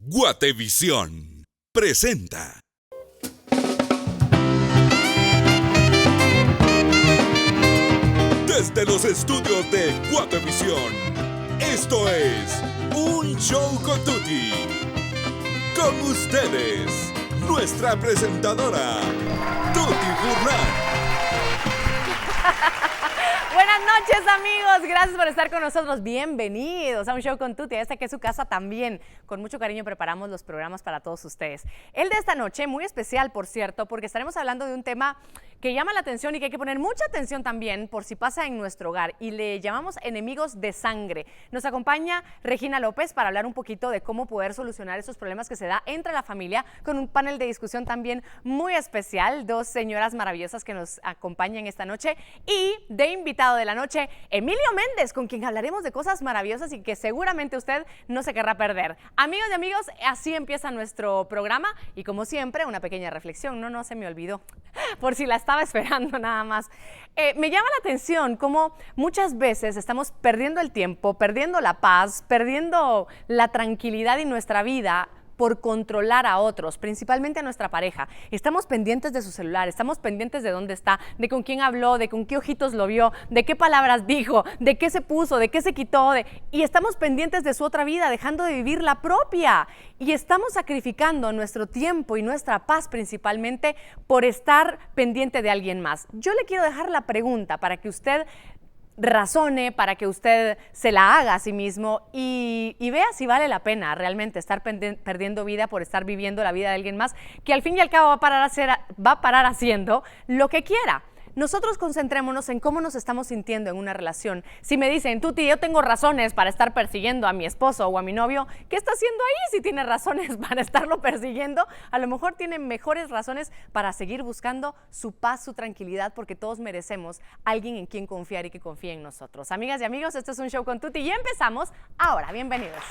Guatevisión presenta. Desde los estudios de Guatevisión, esto es Un Show con Tuti. Con ustedes, nuestra presentadora, Tuti Furlan. Buenas noches, amigos, gracias por estar con nosotros, bienvenidos a Un Show con Tuti, esta que es su casa también. Con mucho cariño preparamos los programas para todos ustedes. El de esta noche, muy especial por cierto, porque estaremos hablando de un tema que llama la atención y que hay que poner mucha atención también por si pasa en nuestro hogar, y le llamamos enemigos de sangre. Nos acompaña Regina López para hablar un poquito de cómo poder solucionar esos problemas que se da entre la familia, con un panel de discusión también muy especial, dos señoras maravillosas que nos acompañan esta noche, y de invitado de la noche, Emilio Méndez, con quien hablaremos de cosas maravillosas y que seguramente usted no se querrá perder. Amigos y amigos, así empieza nuestro programa y como siempre, una pequeña reflexión, no se me olvidó, por si la estaba esperando nada más. Me llama la atención cómo muchas veces estamos perdiendo el tiempo, perdiendo la paz, perdiendo la tranquilidad en nuestra vida por controlar a otros, principalmente a nuestra pareja. Estamos pendientes de su celular, estamos pendientes de dónde está, de con quién habló, de con qué ojitos lo vio, de qué palabras dijo, de qué se puso, de qué se quitó, y estamos pendientes de su otra vida, dejando de vivir la propia. Y estamos sacrificando nuestro tiempo y nuestra paz principalmente por estar pendiente de alguien más. Yo le quiero dejar la pregunta para que usted razone, para que usted se la haga a sí mismo y vea si vale la pena realmente estar perdiendo vida por estar viviendo la vida de alguien más, que al fin y al cabo va a parar haciendo lo que quiera. Nosotros concentrémonos en cómo nos estamos sintiendo en una relación. Si me dicen, Tuti, yo tengo razones para estar persiguiendo a mi esposo o a mi novio, ¿qué está haciendo ahí si tiene razones para estarlo persiguiendo? A lo mejor tiene mejores razones para seguir buscando su paz, su tranquilidad, porque todos merecemos alguien en quien confiar y que confíe en nosotros. Amigas y amigos, esto es Un Show con Tuti y empezamos ahora. Bienvenidos.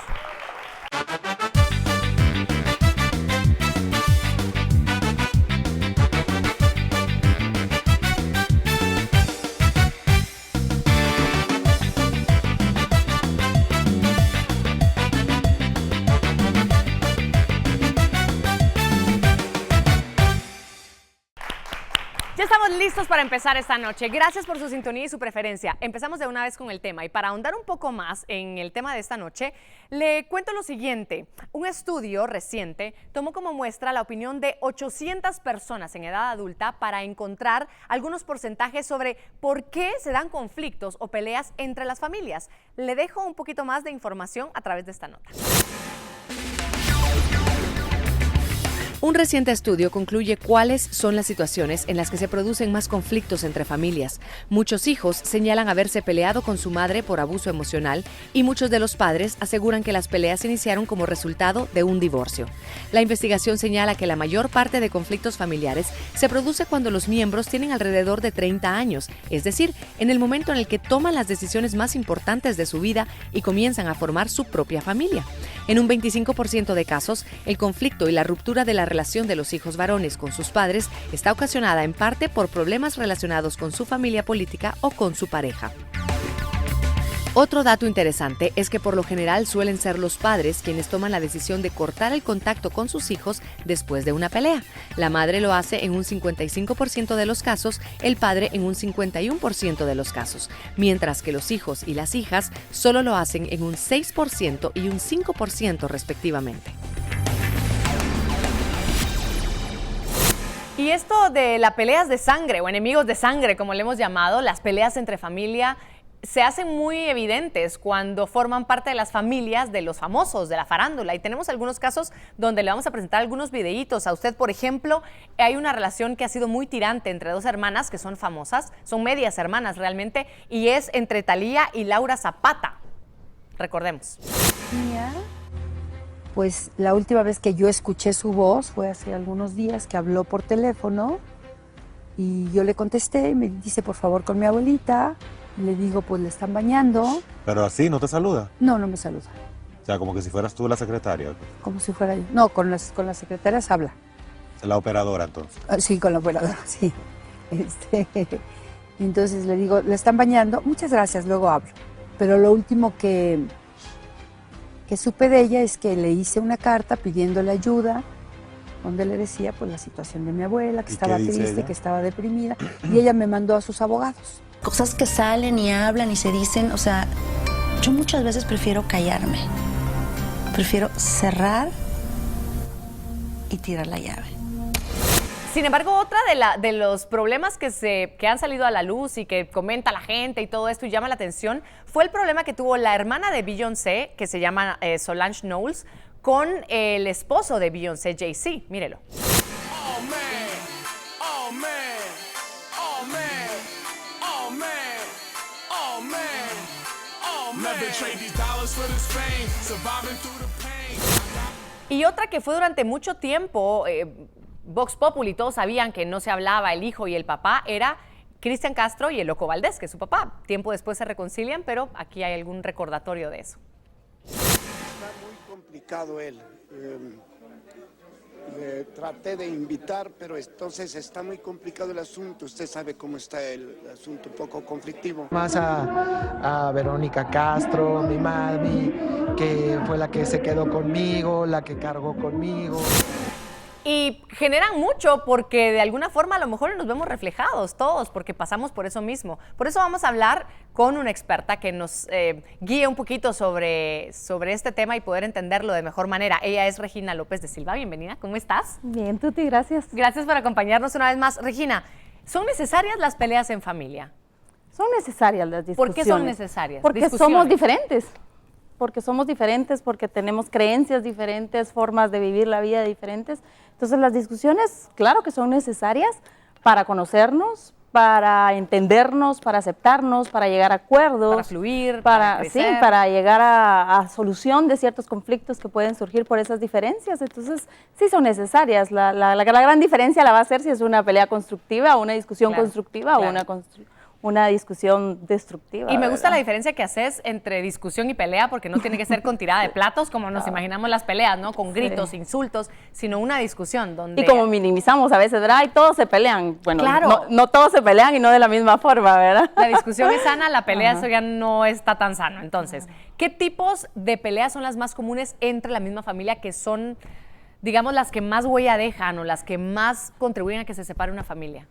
Ya estamos listos para empezar esta noche. Gracias por su sintonía y su preferencia. Empezamos de una vez con el tema y para ahondar un poco más en el tema de esta noche, le cuento lo siguiente. Un estudio reciente tomó como muestra la opinión de 800 personas en edad adulta para encontrar algunos porcentajes sobre por qué se dan conflictos o peleas entre las familias. Le dejo un poquito más de información a través de esta nota. Un reciente estudio concluye cuáles son las situaciones en las que se producen más conflictos entre familias. Muchos hijos señalan haberse peleado con su madre por abuso emocional y muchos de los padres aseguran que las peleas iniciaron como resultado de un divorcio. La investigación señala que la mayor parte de conflictos familiares se produce cuando los miembros tienen alrededor de 30 años, es decir, en el momento en el que toman las decisiones más importantes de su vida y comienzan a formar su propia familia. En un 25% de casos, el conflicto y la ruptura de la relación de los hijos varones con sus padres está ocasionada en parte por problemas relacionados con su familia política o con su pareja. Otro dato interesante es que por lo general suelen ser los padres quienes toman la decisión de cortar el contacto con sus hijos después de una pelea. La madre lo hace en un 55% de los casos, el padre en un 51% de los casos, mientras que los hijos y las hijas solo lo hacen en un 6% y un 5% respectivamente. Y esto de las peleas de sangre o enemigos de sangre, como le hemos llamado, las peleas entre familia, se hacen muy evidentes cuando forman parte de las familias de los famosos, de la farándula. Y tenemos algunos casos donde le vamos a presentar algunos videitos a usted. Por ejemplo, hay una relación que ha sido muy tirante entre dos hermanas que son famosas, son medias hermanas realmente, y es entre Thalía y Laura Zapata. Recordemos. Mía, pues la última vez que yo escuché su voz fue hace algunos días que habló por teléfono y yo le contesté y me dice, por favor, con mi abuelita. Le digo, pues le están bañando. ¿Pero así no te saluda? No, no me saluda. O sea, como que si fueras tú la secretaria. Como si fuera yo. No, con las secretarias habla. La operadora, entonces. Sí, con la operadora, sí. Entonces le digo, le están bañando. Muchas gracias, luego hablo. Pero lo último que que supe de ella es que le hice una carta pidiéndole ayuda, donde le decía pues la situación de mi abuela, que ¿Y estaba qué dice triste, ella? que estaba deprimida, y ella me mandó a sus abogados. Cosas que salen y hablan y se dicen, o sea, yo muchas veces prefiero callarme. Prefiero cerrar y tirar la llave. Sin embargo, otra de los problemas que han salido a la luz y que comenta la gente y todo esto y llama la atención fue el problema que tuvo la hermana de Beyoncé, que se llama Solange Knowles, con el esposo de Beyoncé, Jay-Z. Mírelo. Oh man, oh man, oh man, oh man, oh man, oh man. Never trade these dollars for this fame, surviving through the pain. Y otra que fue durante mucho tiempo, Vox Populi, todos sabían que no se hablaba el hijo y el papá, era Cristian Castro y el Loco Valdés, que es su papá. Tiempo después se reconcilian, pero aquí hay algún recordatorio de eso. Está muy complicado él. Le traté de invitar, pero entonces está muy complicado el asunto. Usted sabe cómo está el asunto, un poco conflictivo. Más a Verónica Castro, mi mami, que fue la que se quedó conmigo, la que cargó conmigo. Y generan mucho porque de alguna forma a lo mejor nos vemos reflejados todos porque pasamos por eso mismo. Por eso vamos a hablar con una experta que nos guíe un poquito sobre este tema y poder entenderlo de mejor manera. Ella es Regina López de Silva. Bienvenida, ¿cómo estás? Bien, Tuti, gracias. Gracias por acompañarnos una vez más. Regina, ¿son necesarias las peleas en familia? Son necesarias las discusiones. ¿Por qué son necesarias? Porque somos diferentes. Porque somos diferentes, porque tenemos creencias diferentes, formas de vivir la vida diferentes. Entonces las discusiones, claro que son necesarias para conocernos, para entendernos, para aceptarnos, para llegar a acuerdos. Para fluir, para crecer. Sí, para llegar a solución de ciertos conflictos que pueden surgir por esas diferencias. Entonces sí son necesarias. La gran diferencia la va a ser si es una pelea constructiva, una discusión constructiva o una discusión destructiva. Y me gusta la diferencia que haces entre discusión y pelea, porque no tiene que ser con tirada de platos, como nos imaginamos las peleas, ¿no? Con gritos, insultos, sino una discusión donde... Y como minimizamos a veces, ¿verdad? Y todos se pelean. Bueno, claro. no todos se pelean y no de la misma forma, ¿verdad? La discusión es sana, la pelea eso ya no está tan sano. Entonces, ¿qué tipos de peleas son las más comunes entre la misma familia que son, digamos, las que más huella dejan o las que más contribuyen a que se separe una familia?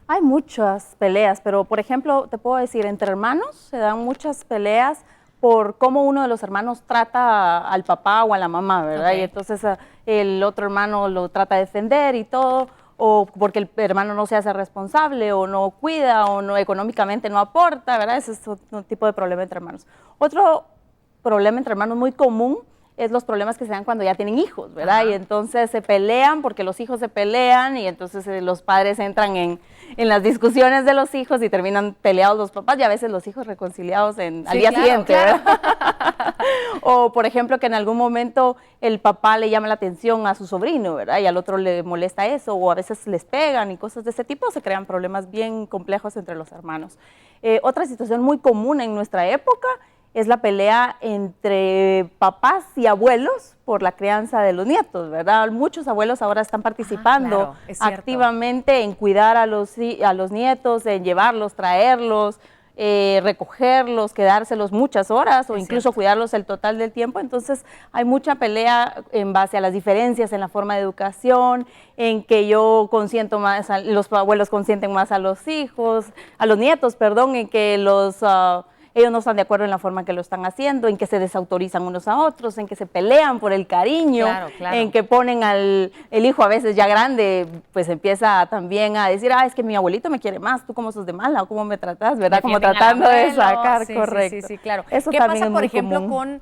Hay muchas peleas, pero por ejemplo, te puedo decir, entre hermanos se dan muchas peleas por cómo uno de los hermanos trata al papá o a la mamá, ¿verdad? Okay. Y entonces el otro hermano lo trata de defender y todo, o porque el hermano no se hace responsable o no cuida o no económicamente no aporta, ¿verdad? Ese es un tipo de problema entre hermanos. Otro problema entre hermanos muy común es los problemas que se dan cuando ya tienen hijos, ¿verdad? Y entonces se pelean porque los hijos se pelean y entonces los padres entran en las discusiones de los hijos y terminan peleados los papás y a veces los hijos reconciliados al día siguiente, ¿verdad? O, por ejemplo, que en algún momento el papá le llama la atención a su sobrino, ¿verdad? Y al otro le molesta eso, o a veces les pegan y cosas de ese tipo, se crean problemas bien complejos entre los hermanos. Otra situación muy común en nuestra época es la pelea entre papás y abuelos por la crianza de los nietos, ¿verdad? Muchos abuelos ahora están participando activamente en cuidar a los nietos, en llevarlos, traerlos, recogerlos, quedárselos muchas horas o incluso cuidarlos el total del tiempo. Entonces hay mucha pelea en base a las diferencias en la forma de educación, en que yo consiento más, los abuelos consienten más a los hijos, a los nietos, perdón, en que ellos no están de acuerdo en la forma que lo están haciendo, en que se desautorizan unos a otros, en que se pelean por el cariño, en que ponen el hijo a veces ya grande, pues empieza también a decir, es que mi abuelito me quiere más, tú cómo sos de mala o cómo me tratas, ¿verdad? Como tratando de sacar, correcto. Sí, claro. Eso ¿Qué también pasa, por es muy ejemplo, común.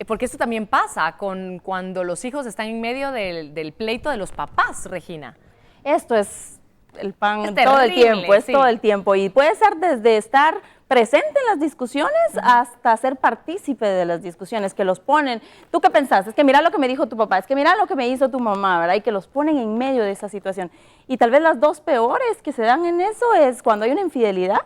porque esto también pasa cuando los hijos están en medio del pleito de los papás, Regina? Esto es el pan es todo el terrible, tiempo, todo el tiempo. Y puede ser desde estar presente en las discusiones hasta ser partícipe de las discusiones, que los ponen. ¿Tú qué pensás? Es que mira lo que me dijo tu papá, es que mira lo que me hizo tu mamá, ¿verdad? Y que los ponen en medio de esa situación. Y tal vez las dos peores que se dan en eso es cuando hay una infidelidad.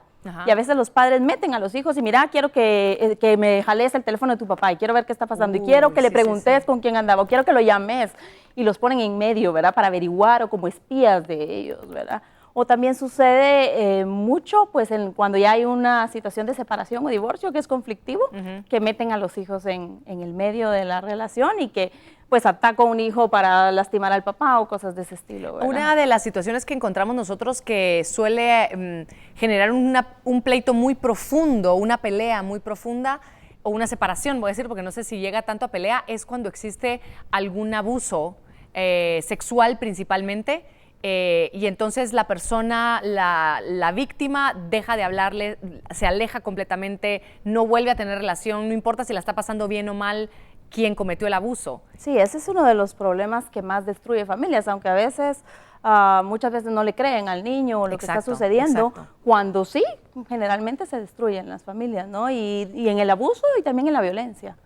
Y a veces los padres meten a los hijos y mira, quiero que me jales el teléfono de tu papá y quiero ver qué está pasando y quiero que le preguntes con quién andaba o quiero que lo llames y los ponen en medio, ¿verdad? Para averiguar o como espías de ellos, ¿verdad? O también sucede mucho pues cuando ya hay una situación de separación o divorcio que es conflictivo, que meten a los hijos en el medio de la relación y que pues ataca a un hijo para lastimar al papá o cosas de ese estilo, ¿verdad? Una de las situaciones que encontramos nosotros que suele generar un pleito muy profundo, una pelea muy profunda, o una separación, voy a decir, porque no sé si llega tanto a pelea, es cuando existe algún abuso sexual principalmente, y entonces la persona, la víctima, deja de hablarle, se aleja completamente, no vuelve a tener relación, no importa si la está pasando bien o mal quien cometió el abuso. Sí, ese es uno de los problemas que más destruye familias, aunque a veces, muchas veces no le creen al niño o lo que está sucediendo, cuando sí, generalmente se destruyen las familias, ¿no? Y en el abuso y también en la violencia.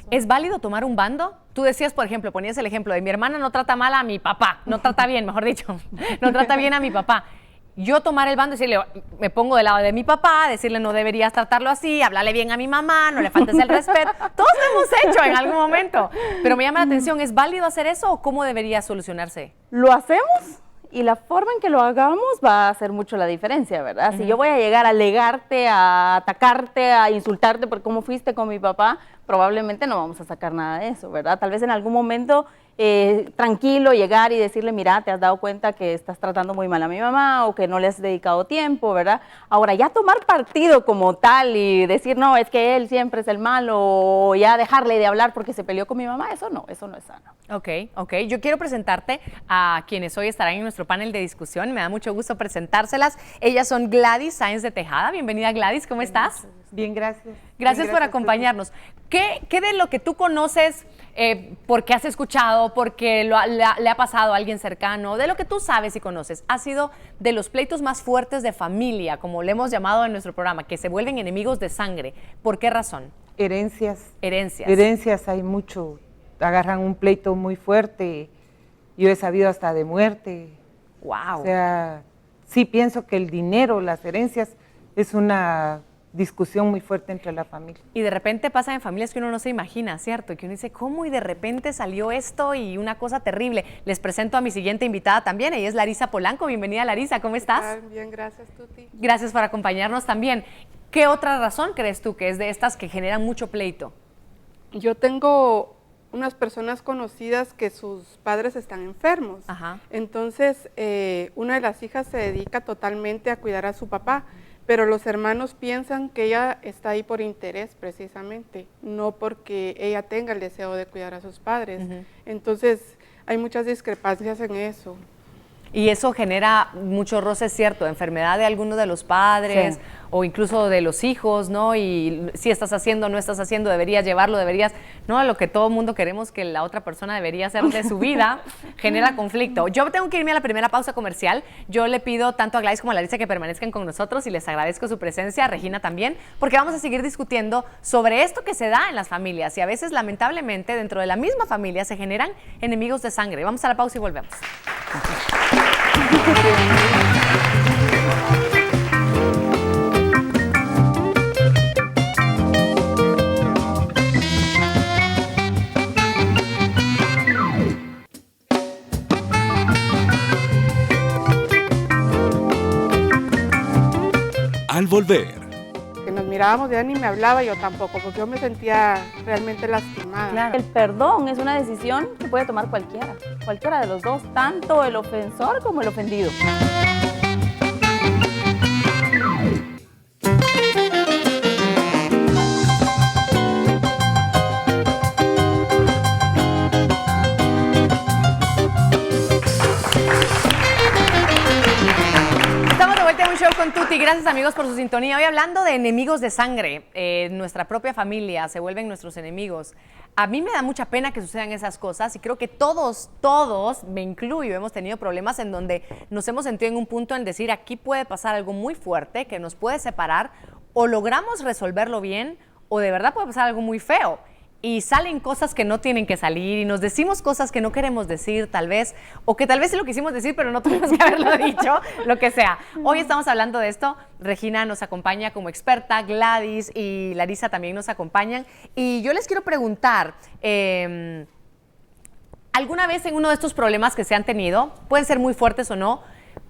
¿Es válido tomar un bando? Tú decías, por ejemplo, ponías el ejemplo de mi hermana no trata mal a mi papá, no trata bien, mejor dicho, no trata bien a mi papá. Yo tomar el bando y decirle, me pongo del lado de mi papá, decirle no deberías tratarlo así, hablarle bien a mi mamá, no le faltes el respeto. Todos lo hemos hecho en algún momento. Pero me llama la atención, ¿es válido hacer eso o cómo debería solucionarse? Lo hacemos y la forma en que lo hagamos va a hacer mucho la diferencia, ¿verdad? Si yo voy a llegar a alegarte, a atacarte, a insultarte por cómo fuiste con mi papá, probablemente no vamos a sacar nada de eso, ¿verdad? Tal vez en algún momento tranquilo llegar y decirle, mira, te has dado cuenta que estás tratando muy mal a mi mamá o que no le has dedicado tiempo, ¿verdad? Ahora, ya tomar partido como tal y decir, no, es que él siempre es el malo, o ya dejarle de hablar porque se peleó con mi mamá, eso no es sano. Ok. Yo quiero presentarte a quienes hoy estarán en nuestro panel de discusión. Me da mucho gusto presentárselas. Ellas son Gladys Sáenz de Tejada. Bienvenida, Gladys, ¿cómo estás? Bien, gracias. Gracias por acompañarnos. ¿Qué de lo que tú conoces, porque has escuchado, porque le ha pasado a alguien cercano, de lo que tú sabes y conoces, ha sido de los pleitos más fuertes de familia, como le hemos llamado en nuestro programa, que se vuelven enemigos de sangre? ¿Por qué razón? Herencias. Herencias Hay mucho. Agarran un pleito muy fuerte. Yo he sabido hasta de muerte. Wow. O sea, sí pienso que el dinero, las herencias, es una discusión muy fuerte entre la familia. Y de repente pasa en familias que uno no se imagina, ¿cierto? Que uno dice, ¿cómo? Y de repente salió esto y una cosa terrible. Les presento a mi siguiente invitada también, ella es Larisa Polanco. Bienvenida, Larisa, ¿cómo estás? Bien, gracias, Tuti. Gracias por acompañarnos también. ¿Qué otra razón crees tú que es de estas que generan mucho pleito? Yo tengo unas personas conocidas que sus padres están enfermos. Ajá. Entonces, una de las hijas se dedica totalmente a cuidar a su papá, pero los hermanos piensan que ella está ahí por interés precisamente, no porque ella tenga el deseo de cuidar a sus padres. Entonces, hay muchas discrepancias en eso. Y eso genera mucho roce, ¿cierto? Enfermedad de alguno de los padres, sí, o incluso de los hijos, ¿no? Y si estás haciendo, no estás haciendo, deberías llevarlo, deberías, ¿no? Lo que todo el mundo queremos que la otra persona debería hacer de su vida, genera conflicto. Yo tengo que irme a la primera pausa comercial. Yo le pido tanto a Gladys como a Larisa que permanezcan con nosotros y les agradezco su presencia, a Regina también, porque vamos a seguir discutiendo sobre esto que se da en las familias y a veces, lamentablemente, dentro de la misma familia se generan enemigos de sangre. Vamos a la pausa y volvemos. Al volver. Que nos mirábamos, ya ni me hablaba, yo tampoco, porque yo me sentía realmente lastimada. Claro. El perdón es una decisión que puede tomar cualquiera de los dos, tanto el ofensor como el ofendido. Con Tuti, gracias amigos por su sintonía. Hoy hablando de enemigos de sangre, nuestra propia familia se vuelven nuestros enemigos. A mí me da mucha pena que sucedan esas cosas y creo que todos, me incluyo, hemos tenido problemas en donde nos hemos sentido en un punto en decir aquí puede pasar algo muy fuerte que nos puede separar, o logramos resolverlo bien o de verdad puede pasar algo muy feo. Y salen cosas que no tienen que salir y nos decimos cosas que no queremos decir tal vez, o que tal vez sí lo quisimos decir pero no tuvimos que haberlo dicho, lo que sea. Hoy estamos hablando de esto, Regina nos acompaña como experta, Gladys y Larisa también nos acompañan, y yo les quiero preguntar, ¿Alguna vez en uno de estos problemas que se han tenido, pueden ser muy fuertes o no,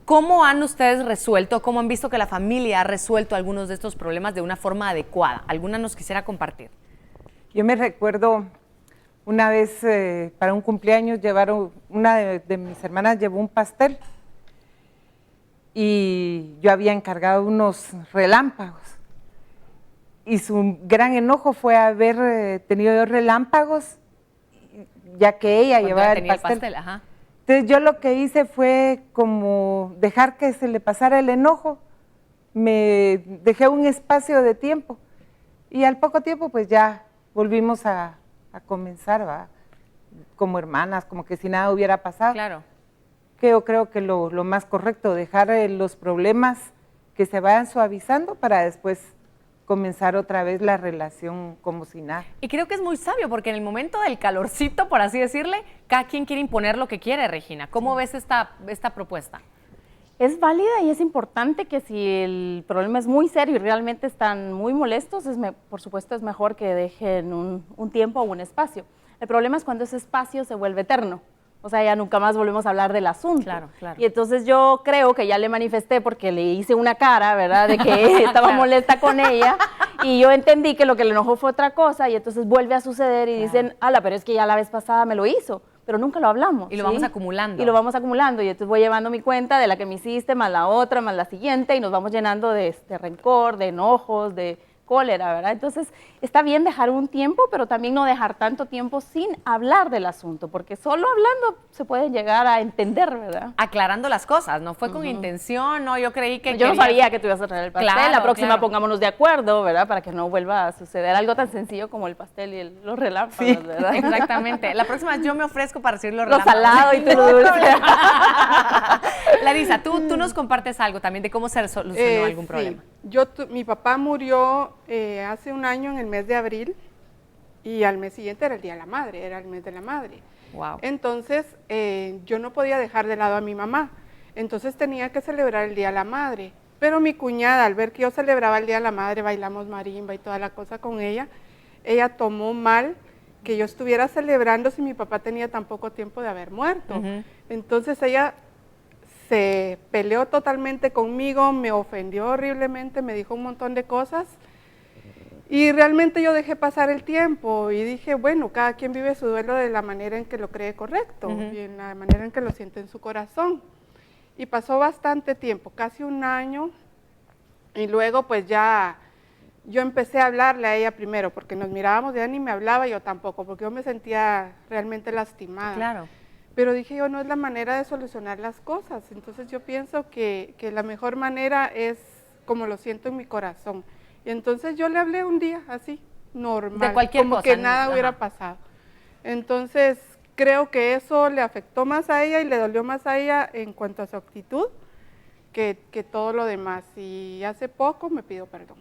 cómo han ustedes resuelto, cómo han visto que la familia ha resuelto algunos de estos problemas de una forma adecuada? ¿Alguna nos quisiera compartir? Yo me recuerdo una vez para un cumpleaños una de mis hermanas llevó un pastel y yo había encargado unos relámpagos. Y su gran enojo fue haber tenido relámpagos, ya que ella llevaba el pastel. Ajá. Entonces yo lo que hice fue como dejar que se le pasara el enojo, me dejé un espacio de tiempo y al poco tiempo pues ya volvimos a comenzar, ¿va? Como hermanas, como que si nada hubiera pasado. Claro. Que yo creo que lo más correcto, dejar los problemas que se vayan suavizando para después comenzar otra vez la relación como si nada. Y creo que es muy sabio, porque en el momento del calorcito, por así decirle, cada quien quiere imponer lo que quiere, Regina. ¿Cómo ves esta propuesta? Es válida y es importante que si el problema es muy serio y realmente están muy molestos, por supuesto es mejor que dejen un tiempo o un espacio. El problema es cuando ese espacio se vuelve eterno. O sea, ya nunca más volvemos a hablar del asunto. Claro, claro. Y entonces yo creo que ya le manifesté porque le hice una cara, ¿verdad? De que estaba molesta con ella y yo entendí que lo que le enojó fue otra cosa y entonces vuelve a suceder y dicen, ala, pero es que ya la vez pasada me lo hizo, pero nunca lo hablamos. Y lo vamos acumulando. Y lo vamos acumulando y entonces voy llevando mi cuenta de la que me hiciste, más la otra, más la siguiente y nos vamos llenando de rencor, de enojos, de cólera, ¿verdad? Entonces, está bien dejar un tiempo, pero también no dejar tanto tiempo sin hablar del asunto, porque solo hablando se puede llegar a entender, ¿verdad? Aclarando las cosas, no fue con intención, no, yo creí que... Yo no sabía que tú ibas a traer el pastel, Claro, la próxima claro. pongámonos de acuerdo, ¿verdad? Para que no vuelva a suceder algo tan sencillo como el pastel y los relámpagos, ¿verdad? Exactamente. La próxima yo me ofrezco para recibir los Lo relámpagos. salado y tú lo dulce. Larisa, tú nos compartes algo también de cómo se solucionó algún problema. Mi papá murió hace un año en el mes de abril y al mes siguiente era el Día de la Madre, era el mes de la madre. Wow. Entonces yo no podía dejar de lado a mi mamá, entonces tenía que celebrar el Día de la Madre. Pero mi cuñada, al ver que yo celebraba el Día de la Madre, bailamos marimba y toda la cosa con ella tomó mal que yo estuviera celebrando si mi papá tenía tan poco tiempo de haber muerto. Entonces ella se peleó totalmente conmigo, me ofendió horriblemente, me dijo un montón de cosas y realmente yo dejé pasar el tiempo y dije, bueno, cada quien vive su duelo de la manera en que lo cree correcto y en la manera en que lo siente en su corazón. Y pasó bastante tiempo, casi un año, y luego pues ya yo empecé a hablarle a ella primero, porque nos mirábamos, ella ni me hablaba, yo tampoco, porque yo me sentía realmente lastimada. Claro. Pero dije yo, no es la manera de solucionar las cosas, entonces yo pienso que la mejor manera es como lo siento en mi corazón. Y entonces yo le hablé un día así, normal, de cualquier como cosa, que nada ajá, hubiera pasado. Entonces creo que eso le afectó más a ella y le dolió más a ella en cuanto a su actitud que todo lo demás. Y hace poco me pidió perdón.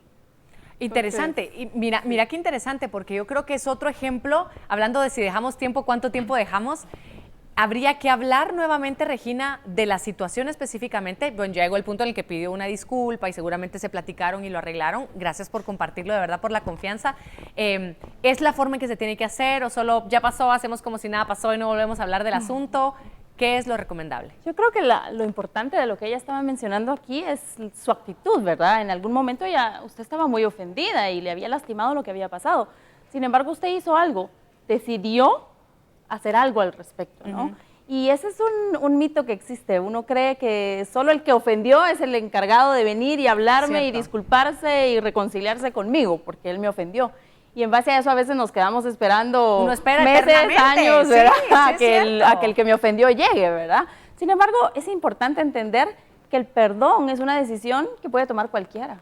Interesante, y mira qué interesante, porque yo creo que es otro ejemplo, hablando de si dejamos tiempo, cuánto tiempo dejamos. Habría que hablar nuevamente, Regina, de la situación específicamente. Bueno, ya llegó el punto en el que pidió una disculpa y seguramente se platicaron y lo arreglaron. Gracias por compartirlo, de verdad, por la confianza. ¿Es la forma en que se tiene que hacer o solo ya pasó, hacemos como si nada pasó y no volvemos a hablar del asunto? ¿Qué es lo recomendable? Yo creo que lo importante de lo que ella estaba mencionando aquí es su actitud, ¿verdad? En algún momento usted estaba muy ofendida y le había lastimado lo que había pasado. Sin embargo, usted hizo algo, decidió hacer algo al respecto, ¿no? Y ese es un mito que existe. Uno cree que solo el que ofendió es el encargado de venir y hablarme y disculparse y reconciliarse conmigo, porque él me ofendió. Y en base a eso a veces nos quedamos esperando meses, años, ¿verdad? A que el que me ofendió llegue, ¿verdad? Sin embargo, es importante entender que el perdón es una decisión que puede tomar cualquiera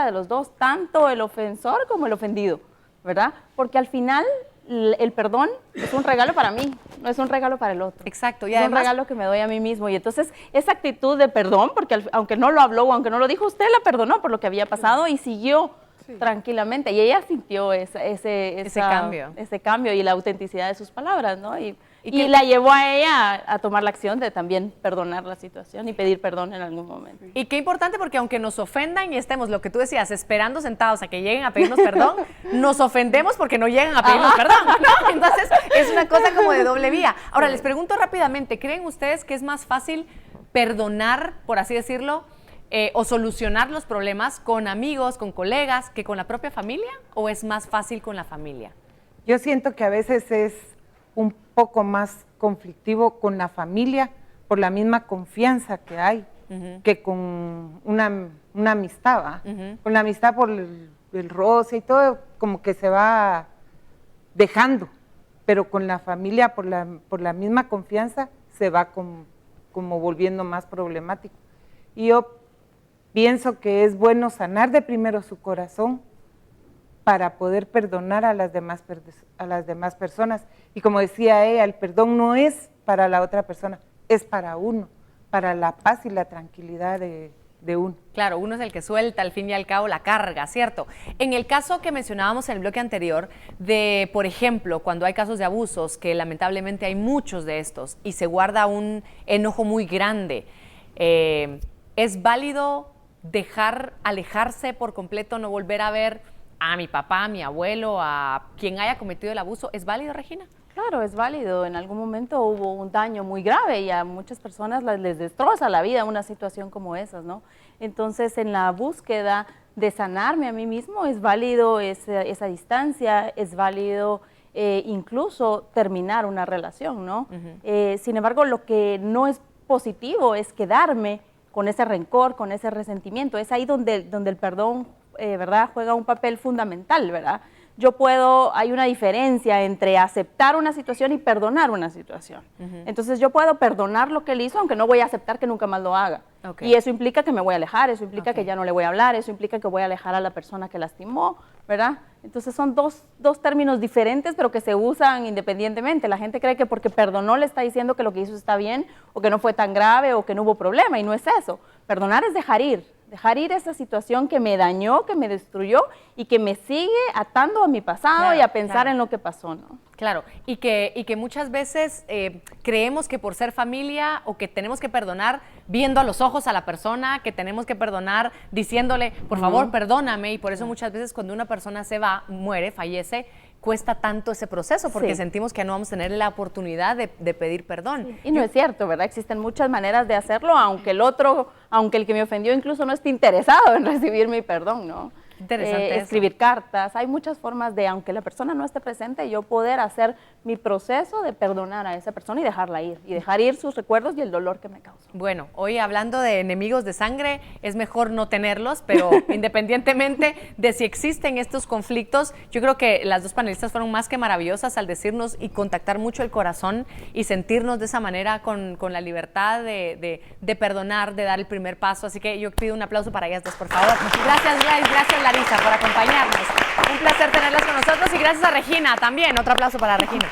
de los dos, tanto el ofensor como el ofendido, ¿verdad? Porque al final el perdón es un regalo para mí, no es un regalo para el otro. Exacto. Y es además, un regalo que me doy a mí mismo. Y entonces esa actitud de perdón, porque aunque no lo habló o aunque no lo dijo, usted la perdonó por lo que había pasado y siguió tranquilamente. Y ella sintió ese cambio y la autenticidad de sus palabras, ¿no? Y la llevó a ella a tomar la acción de también perdonar la situación y pedir perdón en algún momento. Y qué importante, porque aunque nos ofendan y estemos, lo que tú decías, esperando sentados a que lleguen a pedirnos perdón, nos ofendemos porque no llegan a pedirnos perdón, ¿no? Entonces es una cosa como de doble vía. Ahora, les pregunto rápidamente, ¿creen ustedes que es más fácil perdonar, por así decirlo, o solucionar los problemas con amigos, con colegas, que con la propia familia, o es más fácil con la familia? Yo siento que a veces es un poco más conflictivo con la familia por la misma confianza que hay que con una amistad, ¿va? Con la amistad por el roce y todo, como que se va dejando, pero con la familia por la misma confianza se va como volviendo más problemático. Y yo pienso que es bueno sanar de primero su corazón para poder perdonar a las demás personas. Y como decía ella, el perdón no es para la otra persona, es para uno, para la paz y la tranquilidad de uno. Claro, uno es el que suelta al fin y al cabo la carga, ¿cierto? En el caso que mencionábamos en el bloque anterior de, por ejemplo, cuando hay casos de abusos, que lamentablemente hay muchos de estos y se guarda un enojo muy grande, ¿es válido alejarse por completo, no volver a ver a mi papá, a mi abuelo, a quien haya cometido el abuso? ¿Es válido, Regina? Claro, es válido. En algún momento hubo un daño muy grave y a muchas personas les destroza la vida una situación como esas, ¿no? Entonces, en la búsqueda de sanarme a mí mismo, es válido esa distancia, es válido incluso terminar una relación, ¿no? Sin embargo, lo que no es positivo es quedarme con ese rencor, con ese resentimiento. Es ahí donde el perdón, ¿verdad?, juega un papel fundamental, ¿verdad? Hay una diferencia entre aceptar una situación y perdonar una situación. Entonces yo puedo perdonar lo que él hizo, aunque no voy a aceptar que nunca más lo haga. Y eso implica que me voy a alejar, eso implica que ya no le voy a hablar, eso implica que voy a alejar a la persona que lastimó, ¿verdad? Entonces son dos términos diferentes, pero que se usan independientemente. La gente cree que porque perdonó le está diciendo que lo que hizo está bien, o que no fue tan grave, o que no hubo problema, y no es eso. Perdonar es dejar ir esa situación que me dañó, que me destruyó y que me sigue atando a mi pasado y a pensar en lo que pasó, ¿no? Claro, y que muchas veces creemos que por ser familia o que tenemos que perdonar viendo a los ojos a la persona, que tenemos que perdonar diciéndole, por favor, perdóname, y por eso muchas veces cuando una persona se va, muere, fallece, cuesta tanto ese proceso porque sentimos que no vamos a tener la oportunidad de pedir perdón. Sí. Y no es cierto, ¿verdad? Existen muchas maneras de hacerlo, aunque el que me ofendió incluso no esté interesado en recibir mi perdón, ¿no? Interesante escribir cartas, hay muchas formas de, aunque la persona no esté presente, yo poder hacer mi proceso de perdonar a esa persona y dejarla ir, y dejar ir sus recuerdos y el dolor que me causó. Bueno, hoy hablando de enemigos de sangre, es mejor no tenerlos, pero independientemente de si existen estos conflictos, yo creo que las dos panelistas fueron más que maravillosas al decirnos y contactar mucho el corazón y sentirnos de esa manera con la libertad de perdonar, de dar el primer paso. Así que yo pido un aplauso para ellas dos, por favor. Gracias, Gladys, gracias, Larisa, por acompañarnos. Un placer tenerlas con nosotros y gracias a Regina también. Otro aplauso para Regina.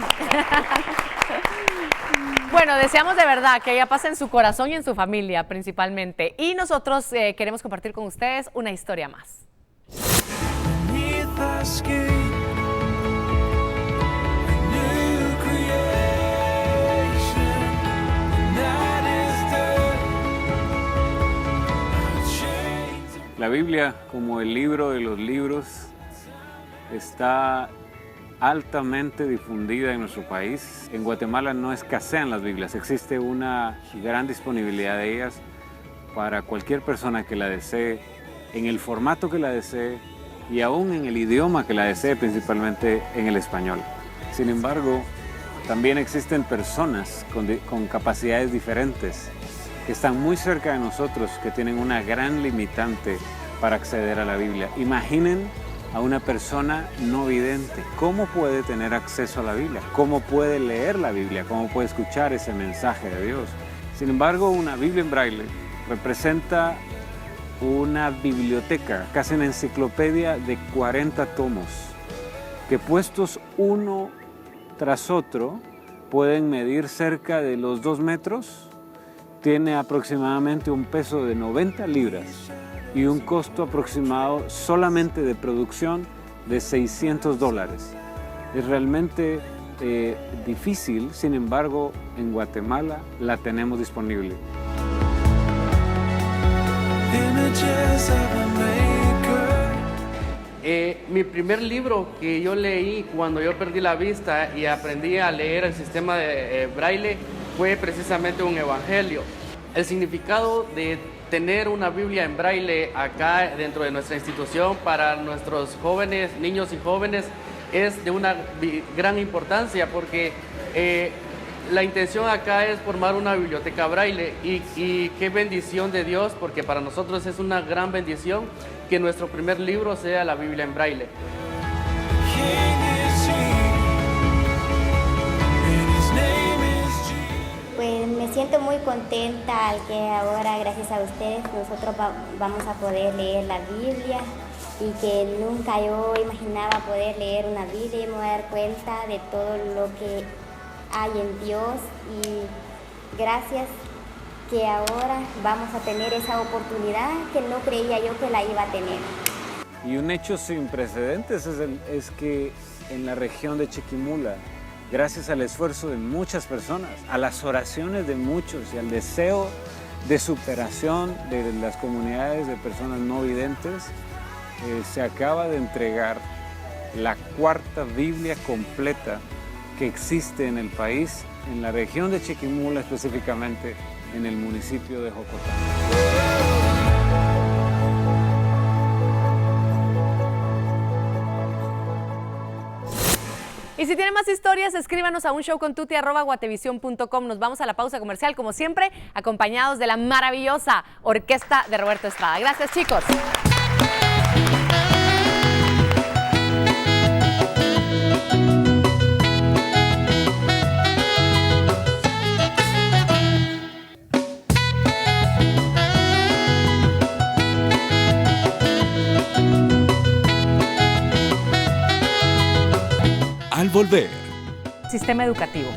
Bueno, deseamos de verdad que ella pase en su corazón y en su familia principalmente. Y nosotros queremos compartir con ustedes una historia más. La Biblia, como el libro de los libros, está altamente difundida en nuestro país. En Guatemala no escasean las Biblias, existe una gran disponibilidad de ellas para cualquier persona que la desee, en el formato que la desee y aún en el idioma que la desee, principalmente en el español. Sin embargo, también existen personas con capacidades diferentes que están muy cerca de nosotros, que tienen una gran limitante para acceder a la Biblia. Imaginen a una persona no vidente. ¿Cómo puede tener acceso a la Biblia? ¿Cómo puede leer la Biblia? ¿Cómo puede escuchar ese mensaje de Dios? Sin embargo, una Biblia en braille representa una biblioteca, casi una enciclopedia de 40 tomos, que puestos uno tras otro pueden medir cerca de los 2 metros. Tiene aproximadamente un peso de 90 libras y un costo aproximado solamente de producción de $600. Es realmente difícil, sin embargo, en Guatemala la tenemos disponible. Mi primer libro que yo leí cuando yo perdí la vista y aprendí a leer el sistema de braille fue precisamente un evangelio. El significado de tener una Biblia en braille acá dentro de nuestra institución para nuestros jóvenes, niños y jóvenes, es de una gran importancia porque la intención acá es formar una biblioteca braille y qué bendición de Dios, porque para nosotros es una gran bendición que nuestro primer libro sea la Biblia en braille. Pues me siento muy contenta al que ahora, gracias a ustedes, nosotros vamos a poder leer la Biblia y que nunca yo imaginaba poder leer una Biblia y me voy a dar cuenta de todo lo que hay en Dios y gracias que ahora vamos a tener esa oportunidad que no creía yo que la iba a tener. Y un hecho sin precedentes es que en la región de Chiquimula, gracias al esfuerzo de muchas personas, a las oraciones de muchos y al deseo de superación de las comunidades de personas no videntes, se acaba de entregar la cuarta Biblia completa que existe en el país, en la región de Chiquimula, específicamente en el municipio de Jocotá. Y si tienen más historias, escríbanos a unshowcontuti@guatevision.com. Nos vamos a la pausa comercial, como siempre, acompañados de la maravillosa orquesta de Roberto Estrada. Gracias, chicos. Al volver. Sistema educativo.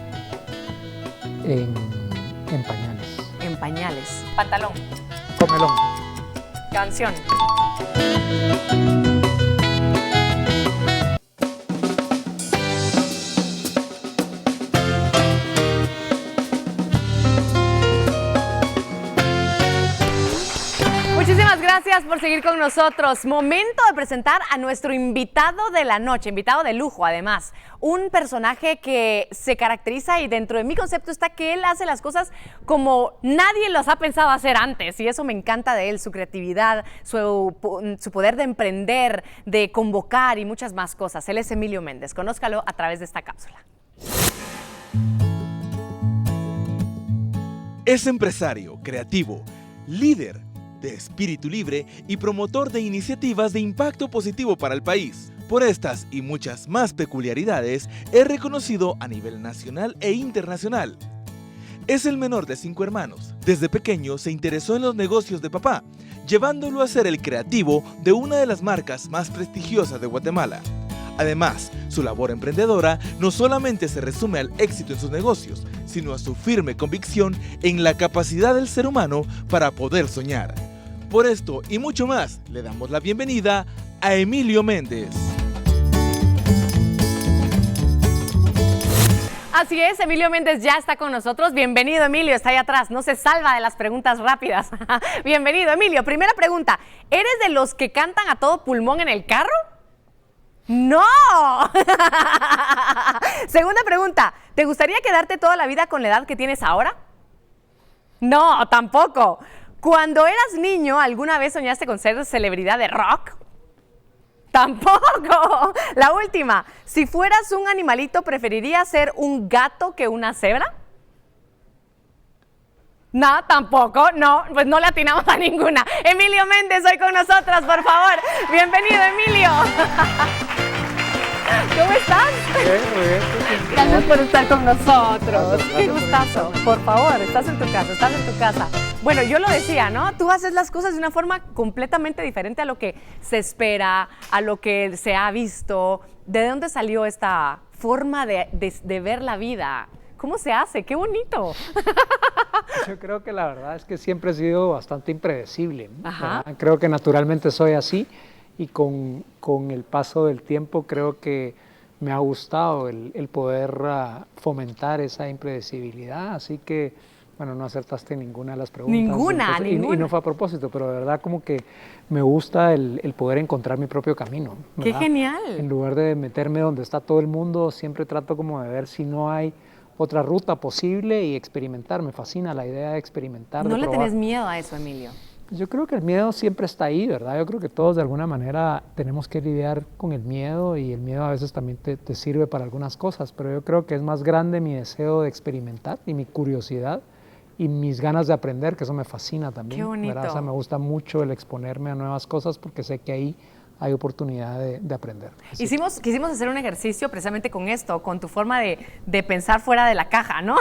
En pañales. En pañales. Pantalón. Comelón. Canción. Muchísimas gracias por seguir con nosotros. Momento de presentar a nuestro invitado de la noche, invitado de lujo además. Un personaje que se caracteriza y dentro de mi concepto está que él hace las cosas como nadie las ha pensado hacer antes y eso me encanta de él, su creatividad, su poder de emprender, de convocar y muchas más cosas. Él es Emilio Méndez. Conózcalo a través de esta cápsula. Es empresario, creativo, líder de espíritu libre y promotor de iniciativas de impacto positivo para el país. Por estas y muchas más peculiaridades, es reconocido a nivel nacional e internacional. Es el menor de 5 hermanos. Desde pequeño se interesó en los negocios de papá, llevándolo a ser el creativo de una de las marcas más prestigiosas de Guatemala. Además, su labor emprendedora no solamente se resume al éxito en sus negocios, sino a su firme convicción en la capacidad del ser humano para poder soñar. Por esto y mucho más, le damos la bienvenida a Emilio Méndez. Así es, Emilio Méndez ya está con nosotros. Bienvenido, Emilio, está ahí atrás, no se salva de las preguntas rápidas. Bienvenido, Emilio. Primera pregunta, ¿eres de los que cantan a todo pulmón en el carro? ¡No! Segunda pregunta, ¿te gustaría quedarte toda la vida con la edad que tienes ahora? No, tampoco. Cuando eras niño, ¿alguna vez soñaste con ser celebridad de rock? Tampoco. La última, si fueras un animalito, ¿preferirías ser un gato que una cebra? No, tampoco, no, pues no le atinamos a ninguna. Emilio Méndez hoy con nosotros, por favor. Bienvenido, Emilio. ¿Cómo estás? Bien. Gracias por estar con nosotros. Qué gustazo. Por favor, estás en tu casa. Bueno, yo lo decía, ¿no? Tú haces las cosas de una forma completamente diferente a lo que se espera, a lo que se ha visto. ¿De dónde salió esta forma de ver la vida? ¿Cómo se hace? ¡Qué bonito! Yo creo que la verdad es que siempre he sido bastante impredecible. Ajá. ¿Verdad? Creo que naturalmente soy así y con el paso del tiempo creo que me ha gustado el poder fomentar esa impredecibilidad. Así que, bueno, no acertaste ninguna de las preguntas. Ninguna, Entonces, ninguna. Y no fue a propósito, pero de verdad como que me gusta el poder encontrar mi propio camino. ¡Qué ¿verdad? genial! En lugar de meterme donde está todo el mundo, siempre trato como de ver si no hay otra ruta posible y experimentar. Me fascina la idea de experimentar. ¿No de le probar. tenés miedo a eso, Emilio? Yo creo que el miedo siempre está ahí, ¿verdad? Yo creo que todos de alguna manera tenemos que lidiar con el miedo y el miedo a veces también te sirve para algunas cosas, pero yo creo que es más grande mi deseo de experimentar y mi curiosidad y mis ganas de aprender, que eso me fascina también. Qué bonito. ¿verdad? O sea, me gusta mucho el exponerme a nuevas cosas porque sé que ahí hay oportunidad de aprender. Quisimos hacer un ejercicio precisamente con esto, con tu forma de pensar fuera de la caja, ¿no?